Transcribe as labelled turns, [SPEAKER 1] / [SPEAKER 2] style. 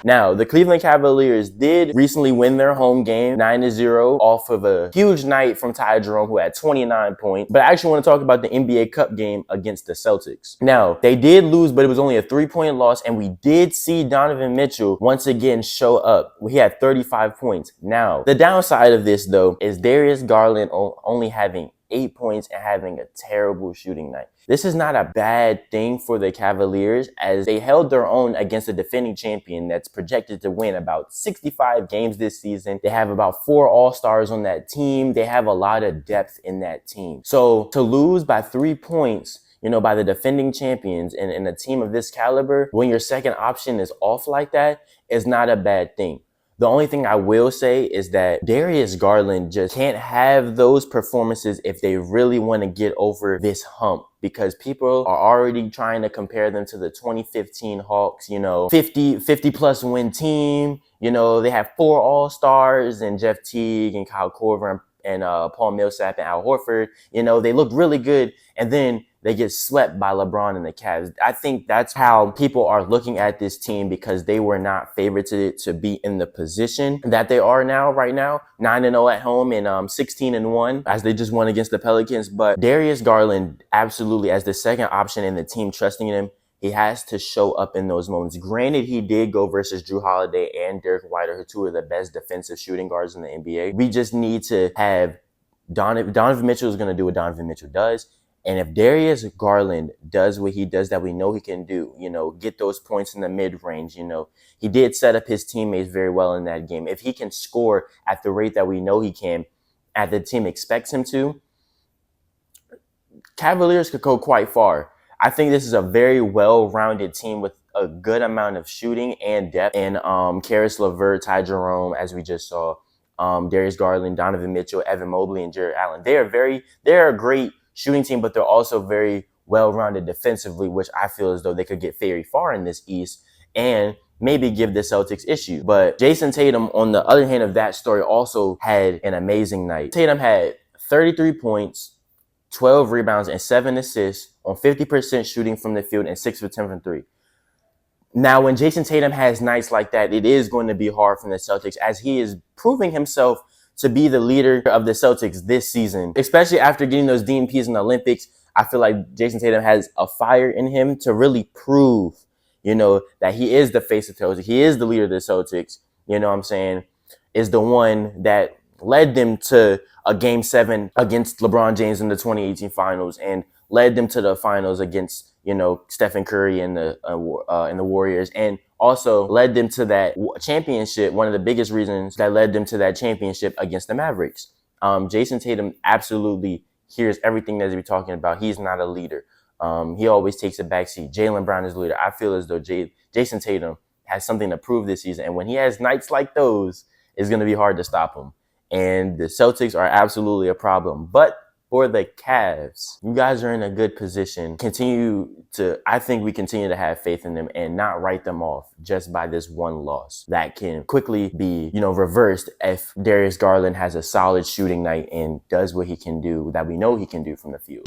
[SPEAKER 1] Now, the Cleveland Cavaliers did recently win their home game 9-0 off of a huge night from Ty Jerome, who had 29 points. But I actually want to talk about the NBA Cup game against the Celtics. Now, they did lose, but it was only a 3-point loss, and we did see Donovan Mitchell once again show up. He had 35 points. Now, the downside of this, though, is Darius Garland only having 8 points and having a terrible shooting night. This is not a bad thing for the Cavaliers, as they held their own against a defending champion that's projected to win about 65 games this season. They have about 4 All-Stars on that team. They have a lot of depth in that team. So to lose by 3 points, by the defending champions and a team of this caliber, when your second option is off like that, is not a bad thing. The only thing I will say is that Darius Garland just can't have those performances if they really want to get over this hump, because people are already trying to compare them to the 2015 Hawks, 50 plus win team. They have 4 All-Stars and Jeff Teague and Kyle Korver and Paul Millsap and Al Horford. They look really good, and then they get swept by LeBron and the Cavs. I think that's how people are looking at this team, because they were not favorited to be in the position that they are now, right now. 9-0 at home and 16-1 as they just won against the Pelicans. But Darius Garland, absolutely, as the second option in the team, trusting in him, he has to show up in those moments. Granted, he did go versus Drew Holiday and Derek White, who are 2 of the best defensive shooting guards in the NBA. We just need to have Donovan Mitchell is going to do what Donovan Mitchell does. And if Darius Garland does what he does that we know he can do, get those points in the mid-range, he did set up his teammates very well in that game. If he can score at the rate that we know he can, as the team expects him to, Cavaliers could go quite far. I think this is a very well-rounded team with a good amount of shooting and depth. And Caris LeVert, Ty Jerome, as we just saw, Darius Garland, Donovan Mitchell, Evan Mobley, and Jarrett Allen. They're a great shooting team, but they're also very well-rounded defensively, which I feel as though they could get very far in this East and maybe give the Celtics issue. But Jason Tatum, on the other hand of that story, also had an amazing night. Tatum had 33 points, 12 rebounds, and 7 assists on 50% shooting from the field and 6 for 10 from 3. Now, when Jason Tatum has nights like that, it is going to be hard for the Celtics, as he is proving himself to be the leader of the Celtics this season, especially after getting those DNPs in the Olympics. I feel like Jason Tatum has a fire in him to really prove, that he is the face of the Celtics. He is the leader of the Celtics, is the one that led them to a Game 7 against LeBron James in the 2018 finals and led them to the finals against, Stephen Curry and the Warriors, and also led them to that championship. One of the biggest reasons that led them to that championship against the Mavericks. Jason Tatum absolutely hears everything that we're talking about. He's not a leader. He always takes a backseat. Jaylen Brown is the leader. I feel as though Jason Tatum has something to prove this season. And when he has nights like those, it's going to be hard to stop him. And the Celtics are absolutely a problem. But for the Cavs, you guys are in a good position. I think we continue to have faith in them and not write them off just by this one loss that can quickly be, reversed if Darius Garland has a solid shooting night and does what he can do, that we know he can do from the field.